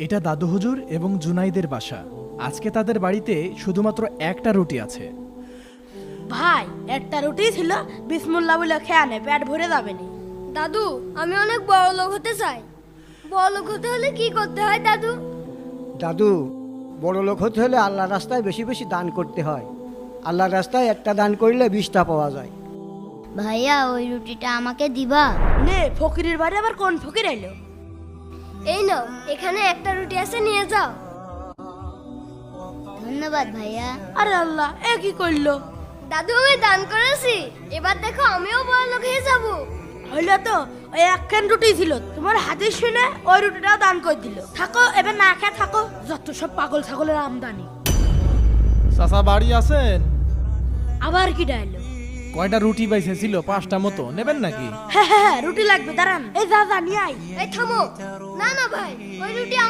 এটা দাদু হুজুর এবং জুনাইদের বাসা। আজকে তাদের বাড়িতে শুধুমাত্র একটা রুটি আছে। ভাই একটা রুটি ছিল, বিসমুল্লাহ বলে খেয়ে আনে, পেট ভরে যাবে না। দাদু আমি অনেক বড় লোক হতে চাই। বড় লোক হতে হলে কি করতে হয় দাদু? দাদু, বড় লোক হতে হলে আল্লাহর রাস্তায় বেশি বেশি দান করতে হয়। আল্লাহর রাস্তায় একটা দান করলে 20টা পাওয়া যায়। ভাইয়া ওই রুটিটা আমাকে দিবা? নে, ফকিরের বাড়ি আবার কোন ফকির এলো? এই নাও, এখানে একটা রুটি আছে, নিয়ে যাও। ধন্যবাদ ভাইয়া। আরে আল্লাহ, এ কি করলো? দাদু আমি দান করেছি, এবার দেখো আমিও বড় লোক হয়ে যাব। হইলো তো, ওই একখান রুটি ছিল, তোমার হাতে শুনে ওই রুটিটাও দান করে দিল। থাকো, এবার না খেয়ে থাকো, যত সব পাগল ছাগলের আমদানি। চাচা বাড়ি আছেন? আবার কি ডাইলো? কয়টা রুটি বাইছে ছিল? 5টা মতো নেবেন নাকি? হ্যাঁ হ্যাঁ হ্যাঁ, রুটি লাগবে, দাঁড়ান। এই যা যা নিয়ে আই। এই থামো, না না ভাই, ওই রুটি আমার